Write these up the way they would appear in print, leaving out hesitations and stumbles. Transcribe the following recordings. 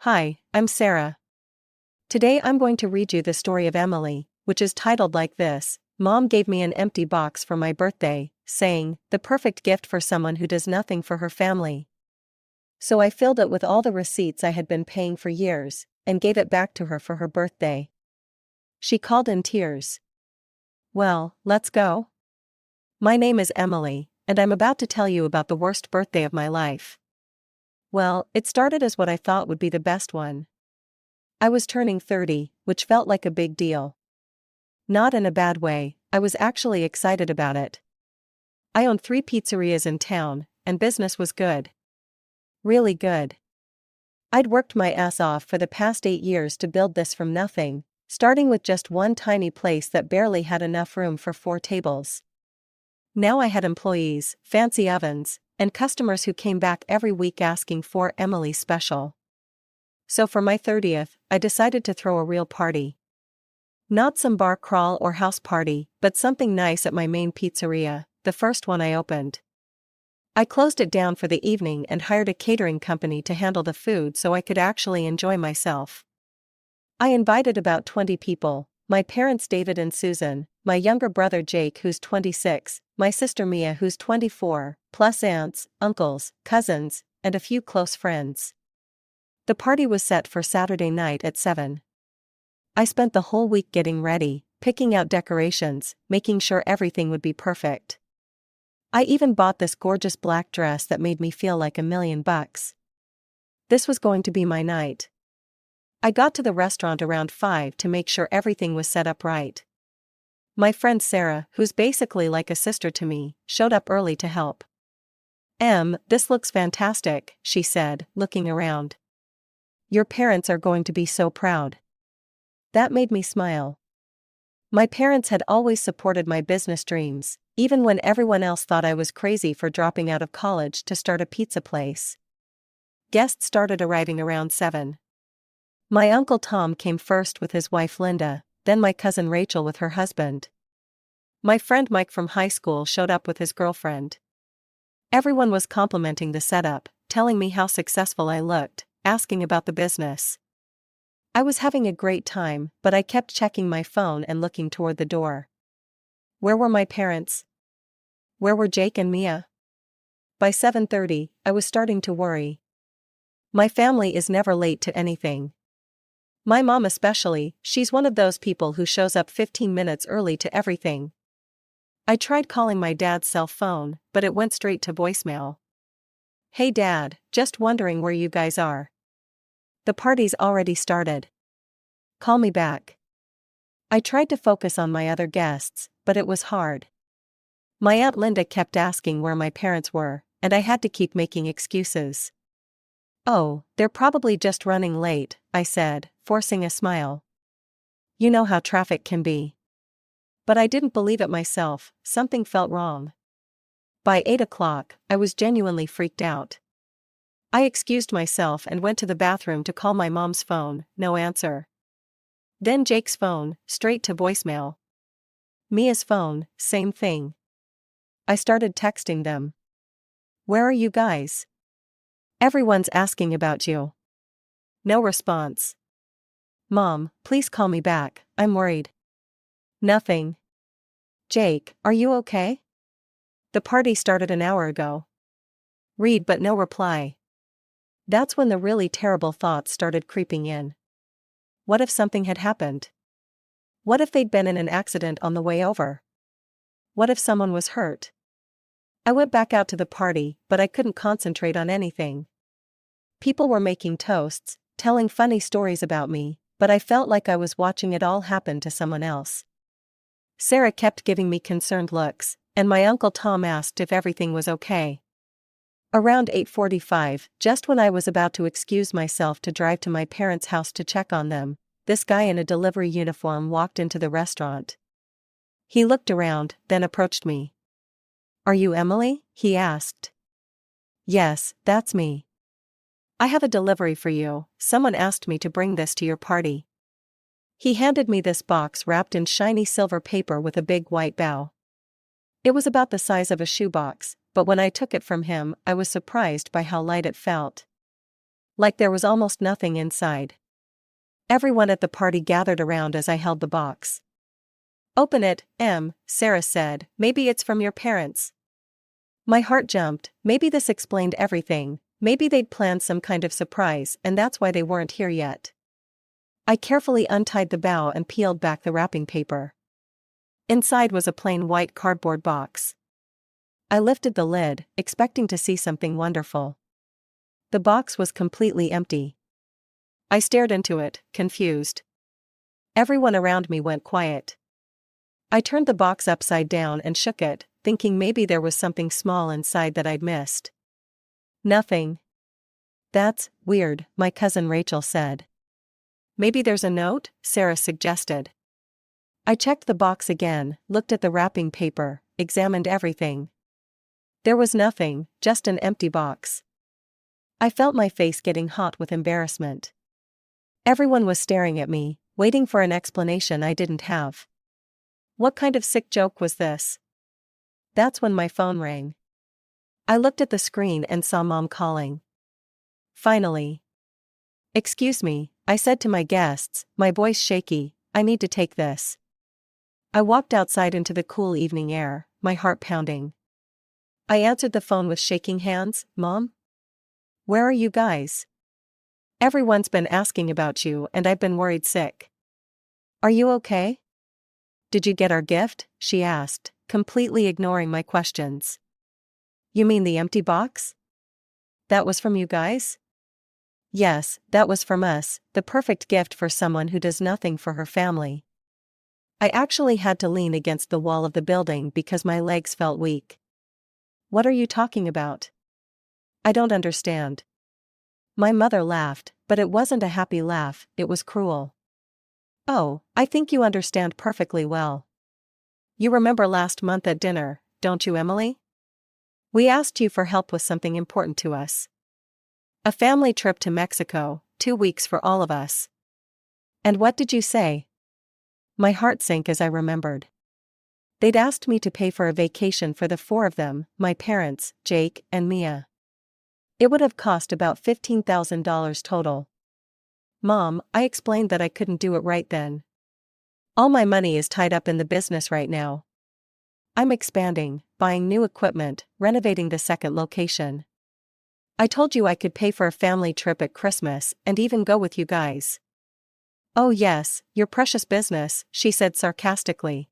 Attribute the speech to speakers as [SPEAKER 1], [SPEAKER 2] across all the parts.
[SPEAKER 1] Hi, I'm Sarah. Today I'm going to read you the story of Emily, which is titled like this: Mom gave me an empty box for my birthday, saying, the perfect gift for someone who does nothing for her family. So I filled it with all the receipts I had been paying for years, and gave it back to her for her birthday. She called in tears. Well, let's go. My name is Emily, and I'm about to tell you about the worst birthday of my life. Well, it started as what I thought would be the best one. I was turning 30, which felt like a big deal. Not in a bad way, I was actually excited about it. I owned 3 pizzerias in town, and business was good. Really good. I'd worked my ass off for the past 8 years to build this from nothing, starting with just one tiny place that barely had enough room for 4 tables. Now I had employees, fancy ovens, and customers who came back every week asking for Emily's special. So for my 30th, I decided to throw a real party. Not some bar crawl or house party, but something nice at my main pizzeria, the first one I opened. I closed it down for the evening and hired a catering company to handle the food so I could actually enjoy myself. I invited about 20 people: my parents David and Susan, my younger brother Jake who's 26, my sister Mia who's 24, plus aunts, uncles, cousins, and a few close friends. The party was set for Saturday night at 7. I spent the whole week getting ready, picking out decorations, making sure everything would be perfect. I even bought this gorgeous black dress that made me feel like $1,000,000. This was going to be my night. I got to the restaurant around 5 to make sure everything was set up right. My friend Sarah, who's basically like a sister to me, showed up early to help. This looks fantastic," she said, looking around. "Your parents are going to be so proud." That made me smile. My parents had always supported my business dreams, even when everyone else thought I was crazy for dropping out of college to start a pizza place. Guests started arriving around 7. My Uncle Tom came first with his wife Linda, then my cousin Rachel with her husband. My friend Mike from high school showed up with his girlfriend. Everyone was complimenting the setup, telling me how successful I looked, asking about the business. I was having a great time, but I kept checking my phone and looking toward the door. Where were my parents? Where were Jake and Mia? By 7:30, I was starting to worry. My family is never late to anything. My mom especially, she's one of those people who shows up 15 minutes early to everything. I tried calling my dad's cell phone, but it went straight to voicemail. "Hey Dad, just wondering where you guys are. The party's already started. Call me back." I tried to focus on my other guests, but it was hard. My Aunt Linda kept asking where my parents were, and I had to keep making excuses. "Oh, they're probably just running late," I said, forcing a smile. "You know how traffic can be." But I didn't believe it myself, something felt wrong. By 8 o'clock, I was genuinely freaked out. I excused myself and went to the bathroom to call my mom's phone, no answer. Then Jake's phone, straight to voicemail. Mia's phone, same thing. I started texting them. "Where are you guys? Everyone's asking about you." No response. "Mom, please call me back, I'm worried." Nothing. "Jake, are you okay? The party started an hour ago." Read but no reply. That's when the really terrible thoughts started creeping in. What if something had happened? What if they'd been in an accident on the way over? What if someone was hurt? I went back out to the party, but I couldn't concentrate on anything. People were making toasts, telling funny stories about me, but I felt like I was watching it all happen to someone else. Sarah kept giving me concerned looks, and my Uncle Tom asked if everything was okay. Around 8:45, just when I was about to excuse myself to drive to my parents' house to check on them, this guy in a delivery uniform walked into the restaurant. He looked around, then approached me. "Are you Emily?" he asked. "Yes, that's me. I have a delivery for you, someone asked me to bring this to your party." He handed me this box wrapped in shiny silver paper with a big white bow. It was about the size of a shoebox, but when I took it from him, I was surprised by how light it felt. like there was almost nothing inside. Everyone at the party gathered around as I held the box. "Open it, Sarah said. "Maybe it's from your parents." My heart jumped. Maybe this explained everything. Maybe they'd planned some kind of surprise and that's why they weren't here yet. I carefully untied the bow and peeled back the wrapping paper. Inside was a plain white cardboard box. I lifted the lid, expecting to see something wonderful. The box was completely empty. I stared into it, confused. Everyone around me went quiet. I turned the box upside down and shook it, thinking maybe there was something small inside that I'd missed. Nothing. "That's weird," my cousin Rachel said. "Maybe there's a note?" Sarah suggested. I checked the box again, looked at the wrapping paper, examined everything. There was nothing, just an empty box. I felt my face getting hot with embarrassment. Everyone was staring at me, waiting for an explanation I didn't have. What kind of sick joke was this? That's when my phone rang. I looked at the screen and saw Mom calling. Finally. "Excuse me," I said to my guests, my voice shaky, "I need to take this." I walked outside into the cool evening air, my heart pounding. I answered the phone with shaking hands. "Mom? Where are you guys? Everyone's been asking about you and I've been worried sick." "Are you okay? Did you get our gift?" she asked, completely ignoring my questions. "You mean the empty box? That was from you guys?" "Yes, that was from us, the perfect gift for someone who does nothing for her family." I actually had to lean against the wall of the building because my legs felt weak. "What are you talking about? I don't understand." My mother laughed, but it wasn't a happy laugh, it was cruel. "Oh, I think you understand perfectly well. You remember last month at dinner, don't you, Emily? We asked you for help with something important to us. A family trip to Mexico, 2 weeks for all of us. And what did you say?" My heart sank as I remembered. They'd asked me to pay for a vacation for the 4 of them, my parents, Jake, and Mia. It would have cost about $15,000 total. "Mom," I explained that I couldn't do it right then. "All my money is tied up in the business right now. I'm expanding, buying new equipment, renovating the second location. I told you I could pay for a family trip at Christmas and even go with you guys." "Oh yes, your precious business," she said sarcastically.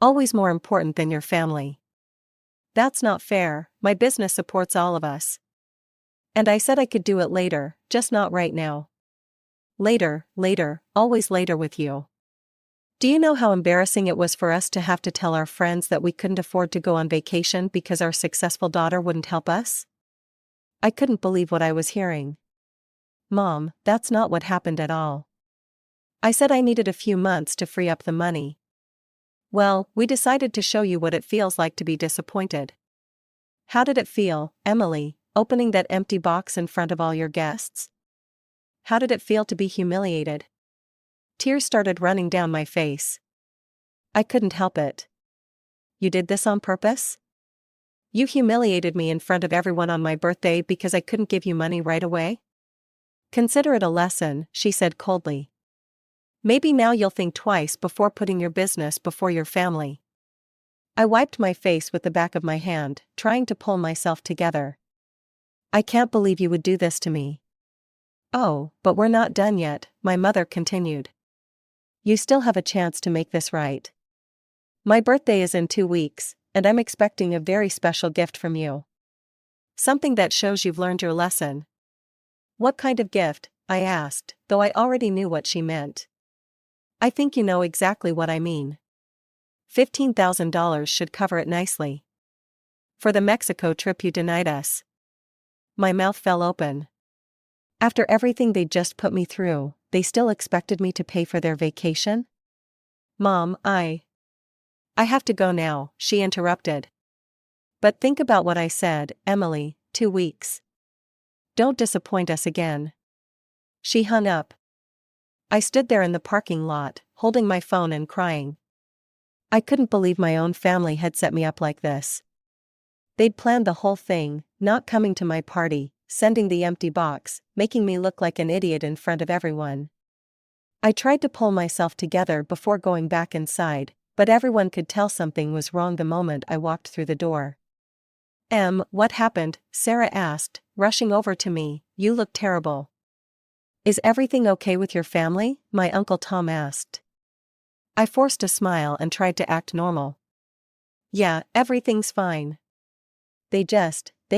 [SPEAKER 1] "Always more important than your family." "That's not fair, my business supports all of us." And I said I could do it later, just not right now. Later, always later with you. Do you know how embarrassing it was for us to have to tell our friends that we couldn't afford to go on vacation because our successful daughter wouldn't help us? I couldn't believe what I was hearing. "Mom, that's not what happened at all. I said I needed a few months to free up the money. Well, we decided to show you what it feels like to be disappointed." "How did it feel, Emily, opening that empty box in front of all your guests? How did it feel to be humiliated?" Tears started running down my face. I couldn't help it. "You did this on purpose? You humiliated me in front of everyone on my birthday because I couldn't give you money right away? Consider it a lesson," she said coldly. "Maybe now you'll think twice before putting your business before your family." I wiped my face with the back of my hand, trying to pull myself together. "I can't believe you would do this to me." "Oh, but we're not done yet," my mother continued. "You still have a chance to make this right. My birthday is in 2 weeks, and I'm expecting a very special gift from you. Something that shows you've learned your lesson." "What kind of gift?" I asked, though I already knew what she meant. "I think you know exactly what I mean. $15,000 should cover it nicely. For the Mexico trip you denied us." My mouth fell open. After everything they'd just put me through, they still expected me to pay for their vacation? "Mom, I have to go now," she interrupted. "But think about what I said, Emily, 2 weeks. Don't disappoint us again." She hung up. I stood there in the parking lot, holding my phone and crying. I couldn't believe my own family had set me up like this. They'd planned the whole thing, not coming to my party, sending the empty box, making me look like an idiot in front of everyone. I tried to pull myself together before going back inside, but everyone could tell something was wrong the moment I walked through the door. What happened?" Sarah asked, rushing over to me. "You look terrible." "Is everything okay with your family?" my Uncle Tom asked. I forced a smile and tried to act normal. "Yeah, everything's fine. They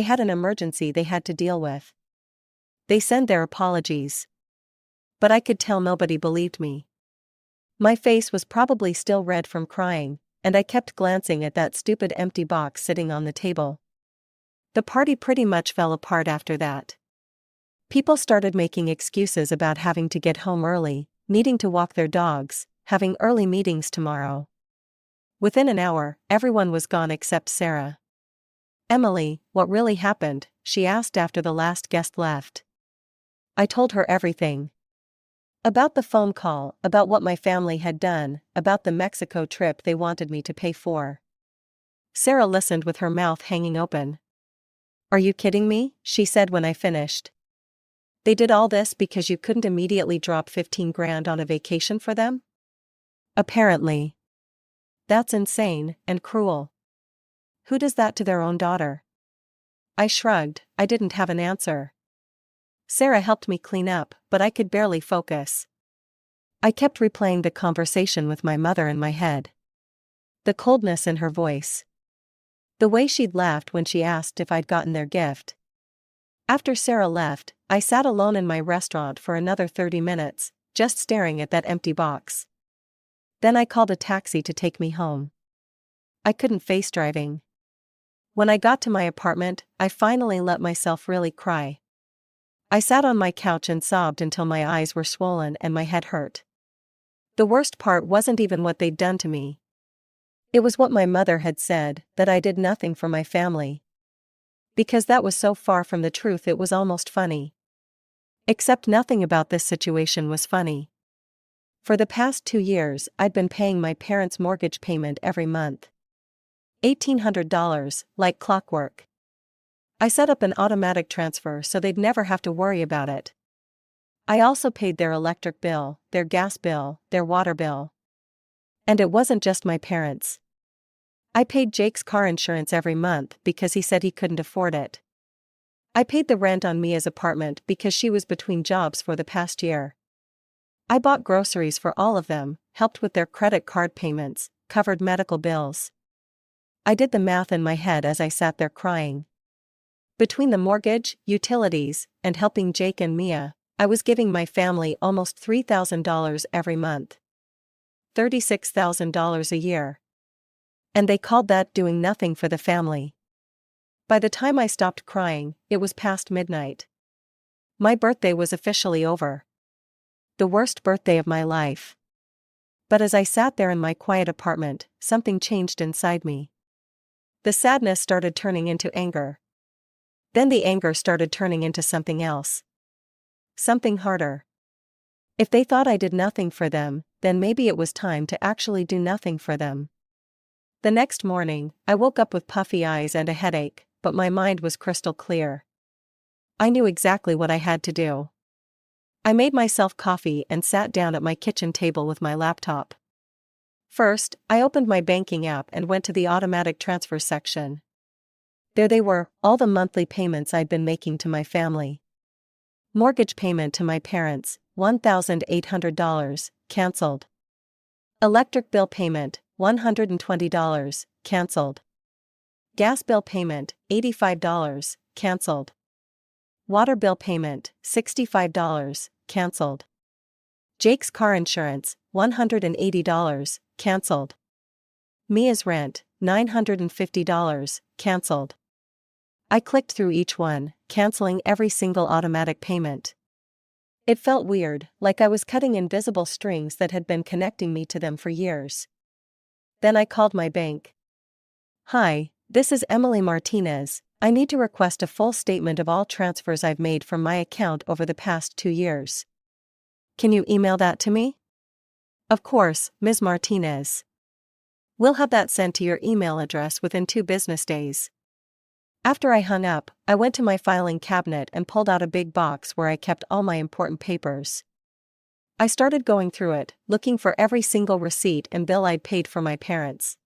[SPEAKER 1] had an emergency they had to deal with. They send their apologies." But I could tell nobody believed me. My face was probably still red from crying, and I kept glancing at that stupid empty box sitting on the table. The party pretty much fell apart after that. People started making excuses about having to get home early, needing to walk their dogs, having early meetings tomorrow. Within an hour, everyone was gone except Sarah. "Emily, what really happened?" she asked after the last guest left. I told her everything. About the phone call, about what my family had done, about the Mexico trip they wanted me to pay for. Sarah listened with her mouth hanging open. "Are you kidding me?" she said when I finished. "They did all this because you couldn't immediately drop 15 grand on a vacation for them?" "Apparently. That's insane and cruel. Who does that to their own daughter?" I shrugged. I didn't have an answer. Sarah helped me clean up, but I could barely focus. I kept replaying the conversation with my mother in my head. The coldness in her voice. The way she'd laughed when she asked if I'd gotten their gift. After Sarah left, I sat alone in my restaurant for another 30 minutes, just staring at that empty box. Then I called a taxi to take me home. I couldn't face driving. When I got to my apartment, I finally let myself really cry. I sat on my couch and sobbed until my eyes were swollen and my head hurt. The worst part wasn't even what they'd done to me. It was what my mother had said, that I did nothing for my family. Because that was so far from the truth, it was almost funny. Except nothing about this situation was funny. For the past 2 years, I'd been paying my parents' mortgage payment every month. $1,800, like clockwork. I set up an automatic transfer so they'd never have to worry about it. I also paid their electric bill, their gas bill, their water bill. And it wasn't just my parents. I paid Jake's car insurance every month because he said he couldn't afford it. I paid the rent on Mia's apartment because she was between jobs for the past year. I bought groceries for all of them, helped with their credit card payments, covered medical bills. I did the math in my head as I sat there crying. Between the mortgage, utilities, and helping Jake and Mia, I was giving my family almost $3,000 every month. $36,000 a year. And they called that doing nothing for the family. By the time I stopped crying, it was past midnight. My birthday was officially over. The worst birthday of my life. But as I sat there in my quiet apartment, something changed inside me. The sadness started turning into anger. Then the anger started turning into something else. Something harder. If they thought I did nothing for them, then maybe it was time to actually do nothing for them. The next morning, I woke up with puffy eyes and a headache, but my mind was crystal clear. I knew exactly what I had to do. I made myself coffee and sat down at my kitchen table with my laptop. First, I opened my banking app and went to the automatic transfer section. There they were, all the monthly payments I'd been making to my family. Mortgage payment to my parents, $1,800, canceled. Electric bill payment, $120, canceled. Gas bill payment, $85, canceled. Water bill payment, $65, canceled. Jake's car insurance, $180, canceled. Mia's rent, $950, canceled. I clicked through each one, canceling every single automatic payment. It felt weird, like I was cutting invisible strings that had been connecting me to them for years. Then I called my bank. "Hi, this is Emily Martinez. I need to request a full statement of all transfers I've made from my account over the past 2 years. Can you email that to me?" "Of course, Ms. Martinez. We'll have that sent to your email address within 2 business days." After I hung up, I went to my filing cabinet and pulled out a big box where I kept all my important papers. I started going through it, looking for every single receipt and bill I'd paid for my parents.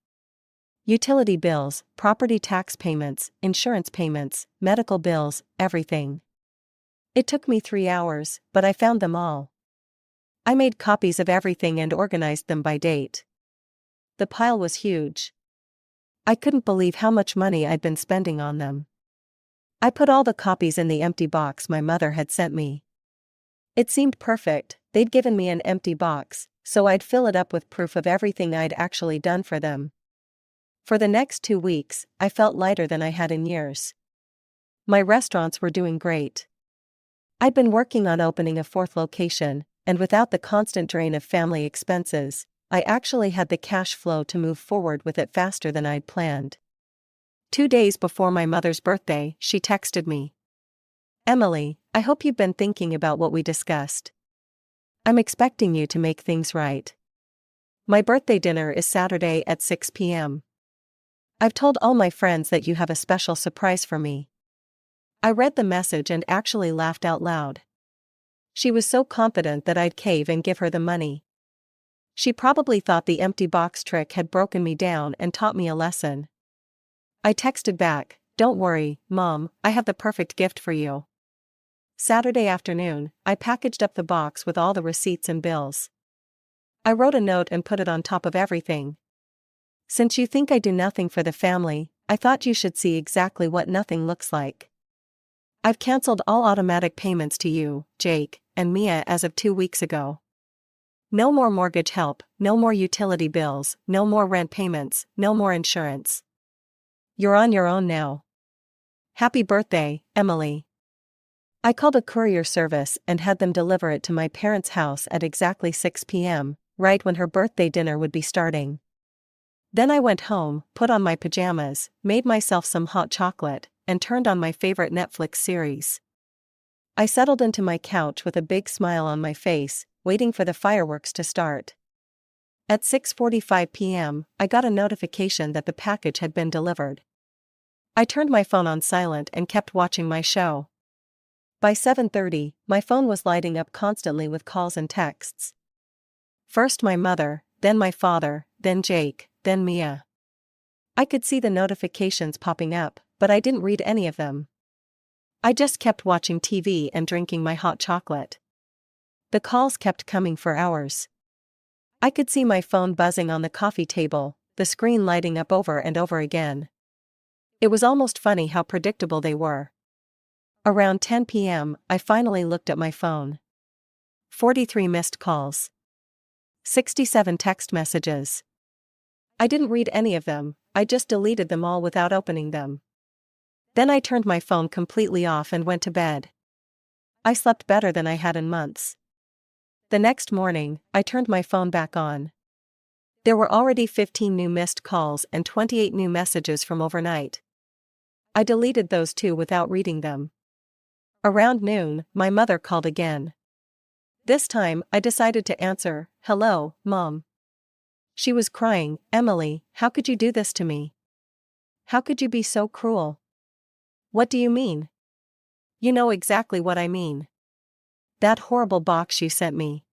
[SPEAKER 1] Utility bills, property tax payments, insurance payments, medical bills, everything. It took me 3 hours, but I found them all. I made copies of everything and organized them by date. The pile was huge. I couldn't believe how much money I'd been spending on them. I put all the copies in the empty box my mother had sent me. It seemed perfect. They'd given me an empty box, so I'd fill it up with proof of everything I'd actually done for them. For the next 2 weeks, I felt lighter than I had in years. My restaurants were doing great. I'd been working on opening a 4th location, and without the constant drain of family expenses, I actually had the cash flow to move forward with it faster than I'd planned. 2 days before my mother's birthday, she texted me. "Emily, I hope you've been thinking about what we discussed. I'm expecting you to make things right. My birthday dinner is Saturday at 6 p.m. I've told all my friends that you have a special surprise for me." I read the message and actually laughed out loud. She was so confident that I'd cave and give her the money. She probably thought the empty box trick had broken me down and taught me a lesson. I texted back, "Don't worry, Mom, I have the perfect gift for you." Saturday afternoon, I packaged up the box with all the receipts and bills. I wrote a note and put it on top of everything. "Since you think I do nothing for the family, I thought you should see exactly what nothing looks like. I've canceled all automatic payments to you, Jake, and Mia as of 2 weeks ago. No more mortgage help, no more utility bills, no more rent payments, no more insurance. You're on your own now. Happy birthday, Emily." I called a courier service and had them deliver it to my parents' house at exactly 6 p.m., right when her birthday dinner would be starting. Then I went home, put on my pajamas, made myself some hot chocolate, and turned on my favorite Netflix series. I settled into my couch with a big smile on my face, waiting for the fireworks to start. At 6:45 p.m., I got a notification that the package had been delivered. I turned my phone on silent and kept watching my show. By 7:30, my phone was lighting up constantly with calls and texts. First my mother, then my father, then Jake, then Mia. I could see the notifications popping up, but I didn't read any of them. I just kept watching TV and drinking my hot chocolate. The calls kept coming for hours. I could see my phone buzzing on the coffee table, the screen lighting up over and over again. It was almost funny how predictable they were. Around 10 p.m., I finally looked at my phone. 43 missed calls. 67 text messages. I didn't read any of them, I just deleted them all without opening them. Then I turned my phone completely off and went to bed. I slept better than I had in months. The next morning, I turned my phone back on. There were already 15 new missed calls and 28 new messages from overnight. I deleted those too without reading them. Around noon, my mother called again. This time, I decided to answer, "Hello, Mom." She was crying, "Emily, how could you do this to me? How could you be so cruel?" "What do you mean?" "You know exactly what I mean. That horrible box you sent me."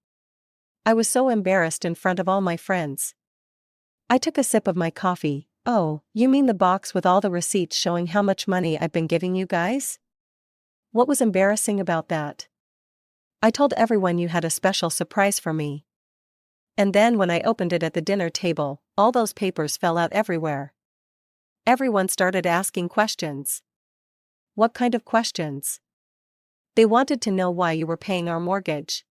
[SPEAKER 1] I was so embarrassed in front of all my friends. I took a sip of my coffee. "Oh, you mean the box with all the receipts showing how much money I've been giving you guys? What was embarrassing about that? I told everyone you had a special surprise for me. And then when I opened it at the dinner table, all those papers fell out everywhere. Everyone started asking questions." "What kind of questions?" "They wanted to know why you were paying our mortgage.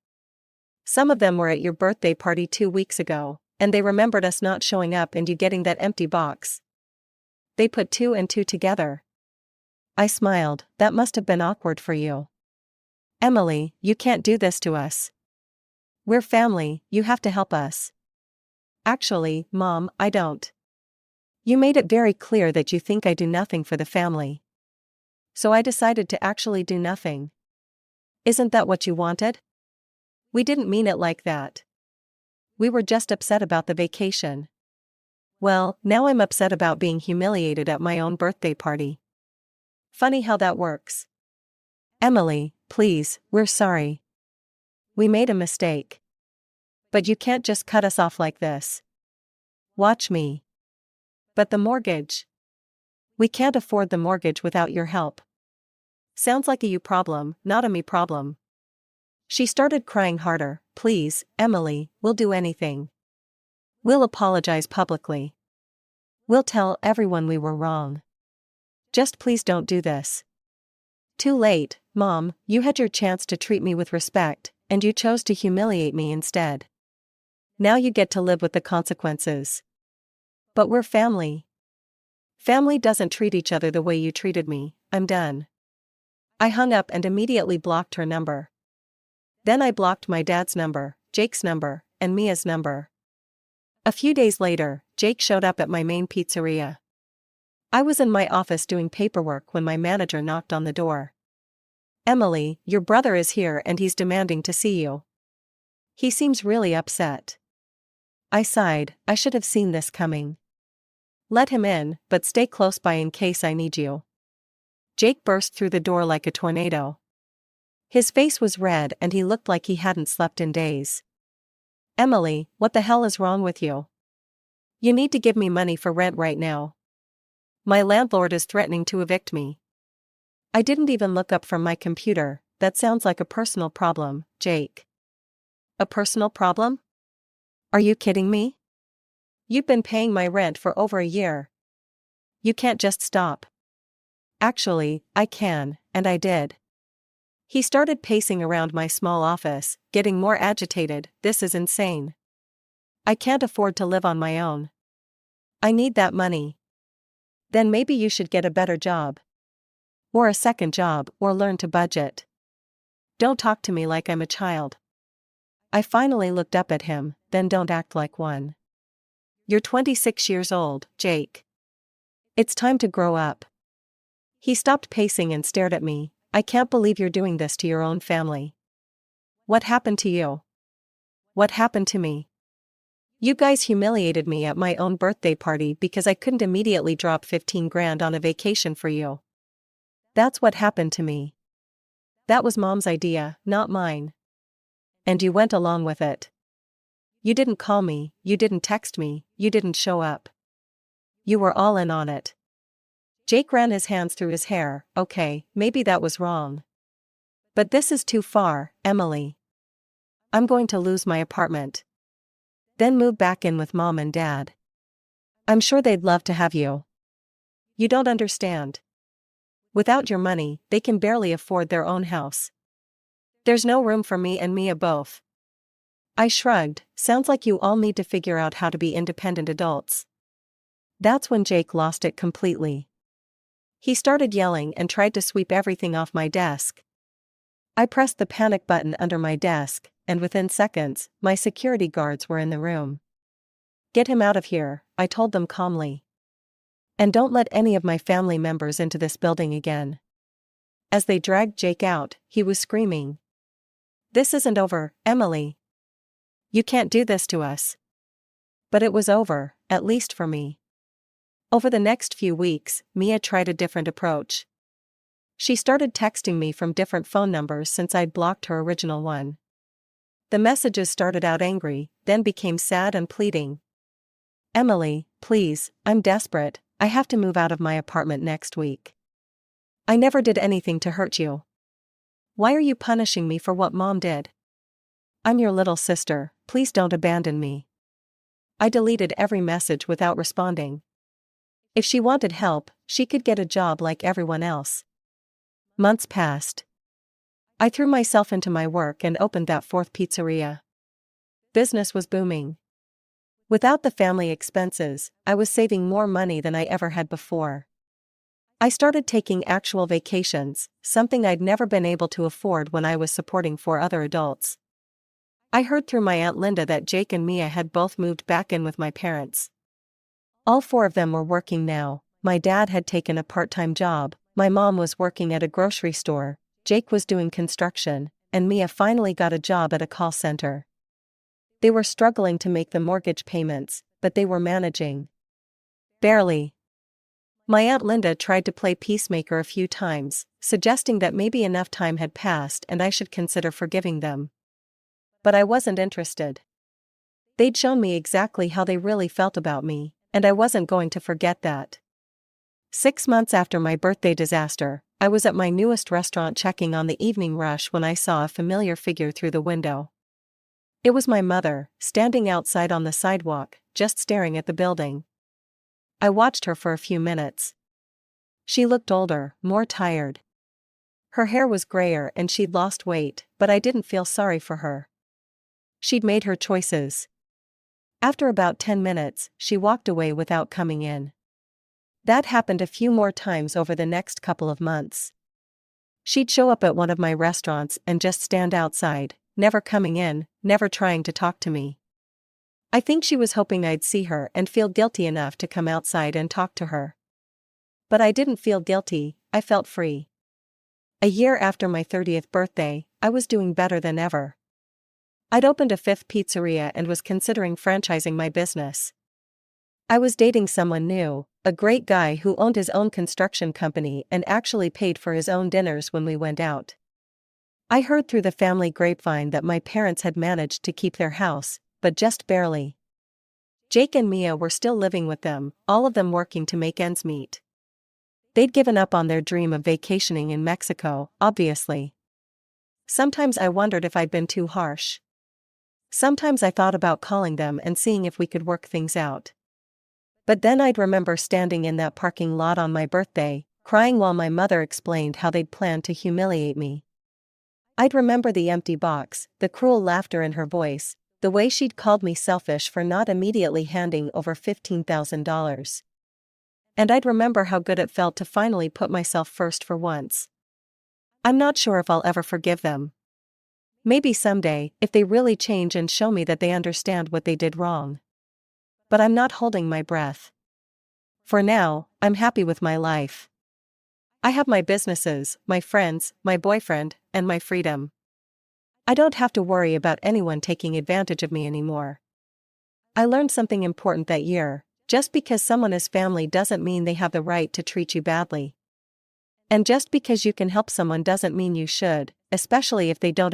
[SPEAKER 1] Some of them were at your birthday party 2 weeks ago, and they remembered us not showing up and you getting that empty box. They put 2 and 2 together." I smiled. "That must have been awkward for you. Emily, you can't do this to us. We're family, you have to help us." "Actually, Mom, I don't. You made it very clear that you think I do nothing for the family. So I decided to actually do nothing. Isn't that what you wanted?" "We didn't mean it like that. We were just upset about the vacation." "Well, now I'm upset about being humiliated at my own birthday party." Funny how that works. Emily, please, we're sorry. We made a mistake. But you can't just cut us off like this. Watch me. But the mortgage. We can't afford the mortgage without your help. Sounds like a you problem, not a me problem. She started crying harder. Please, Emily, we'll do anything. We'll apologize publicly. We'll tell everyone we were wrong. Just please don't do this. Too late, Mom, you had your chance to treat me with respect, and you chose to humiliate me instead. Now you get to live with the consequences. But we're family. Family doesn't treat each other the way you treated me. I'm done. I hung up and immediately blocked her number. Then I blocked my dad's number, Jake's number, and Mia's number. A few days later, Jake showed up at my main pizzeria. I was in my office doing paperwork when my manager knocked on the door. Emily, your brother is here and he's demanding to see you. He seems really upset. I sighed, I should have seen this coming. Let him in, but stay close by in case I need you. Jake burst through the door like a tornado. His face was red and he looked like he hadn't slept in days. Emily, what the hell is wrong with you? You need to give me money for rent right now. My landlord is threatening to evict me. I didn't even look up from my computer. That sounds like a personal problem, Jake. A personal problem? Are you kidding me? You've been paying my rent for over a year. You can't just stop. Actually, I can, and I did. He started pacing around my small office, getting more agitated. This is insane. I can't afford to live on my own. I need that money. Then maybe you should get a better job. Or a second job, or learn to budget. Don't talk to me like I'm a child. I finally looked up at him, then don't act like one. You're 26 years old, Jake. It's time to grow up. He stopped pacing and stared at me. I can't believe you're doing this to your own family. What happened to you? What happened to me? You guys humiliated me at my own birthday party because I couldn't immediately drop 15 grand on a vacation for you. That's what happened to me. That was Mom's idea, not mine. And you went along with it. You didn't call me, you didn't text me, you didn't show up. You were all in on it. Jake ran his hands through his hair. Okay, maybe that was wrong. But this is too far, Emily. I'm going to lose my apartment. Then move back in with Mom and Dad. I'm sure they'd love to have you. You don't understand. Without your money, they can barely afford their own house. There's no room for me and Mia both. I shrugged. Sounds like you all need to figure out how to be independent adults. That's when Jake lost it completely. He started yelling and tried to sweep everything off my desk. I pressed the panic button under my desk, and within seconds, my security guards were in the room. Get him out of here, I told them calmly. And don't let any of my family members into this building again. As they dragged Jake out, he was screaming. This isn't over, Emily. You can't do this to us. But it was over, at least for me. Over the next few weeks, Mia tried a different approach. She started texting me from different phone numbers since I'd blocked her original one. The messages started out angry, then became sad and pleading. Emily, please, I'm desperate, I have to move out of my apartment next week. I never did anything to hurt you. Why are you punishing me for what Mom did? I'm your little sister, please don't abandon me. I deleted every message without responding. If she wanted help, she could get a job like everyone else. Months passed. I threw myself into my work and opened that fourth pizzeria. Business was booming. Without the family expenses, I was saving more money than I ever had before. I started taking actual vacations, something I'd never been able to afford when I was supporting 4 other adults. I heard through my Aunt Linda that Jake and Mia had both moved back in with my parents. All 4 of them were working now. My dad had taken a part-time job, my mom was working at a grocery store, Jake was doing construction, and Mia finally got a job at a call center. They were struggling to make the mortgage payments, but they were managing. Barely. My Aunt Linda tried to play peacemaker a few times, suggesting that maybe enough time had passed and I should consider forgiving them. But I wasn't interested. They'd shown me exactly how they really felt about me, and I wasn't going to forget that. 6 months after my birthday disaster, I was at my newest restaurant checking on the evening rush when I saw a familiar figure through the window. It was my mother, standing outside on the sidewalk, just staring at the building. I watched her for a few minutes. She looked older, more tired. Her hair was grayer and she'd lost weight, but I didn't feel sorry for her. She'd made her choices. After about 10 minutes, she walked away without coming in. That happened a few more times over the next couple of months. She'd show up at one of my restaurants and just stand outside, never coming in, never trying to talk to me. I think she was hoping I'd see her and feel guilty enough to come outside and talk to her. But I didn't feel guilty, I felt free. A year after my 30th birthday, I was doing better than ever. I'd opened a 5th pizzeria and was considering franchising my business. I was dating someone new, a great guy who owned his own construction company and actually paid for his own dinners when we went out. I heard through the family grapevine that my parents had managed to keep their house, but just barely. Jake and Mia were still living with them, all of them working to make ends meet. They'd given up on their dream of vacationing in Mexico, obviously. Sometimes I wondered if I'd been too harsh. Sometimes I thought about calling them and seeing if we could work things out. But then I'd remember standing in that parking lot on my birthday, crying while my mother explained how they'd planned to humiliate me. I'd remember the empty box, the cruel laughter in her voice, the way she'd called me selfish for not immediately handing over $15,000. And I'd remember how good it felt to finally put myself first for once. I'm not sure if I'll ever forgive them. Maybe someday, if they really change and show me that they understand what they did wrong. But I'm not holding my breath. For now, I'm happy with my life. I have my businesses, my friends, my boyfriend, and my freedom. I don't have to worry about anyone taking advantage of me anymore. I learned something important that year: just because someone is family doesn't mean they have the right to treat you badly. And just because you can help someone doesn't mean you should, especially if they don't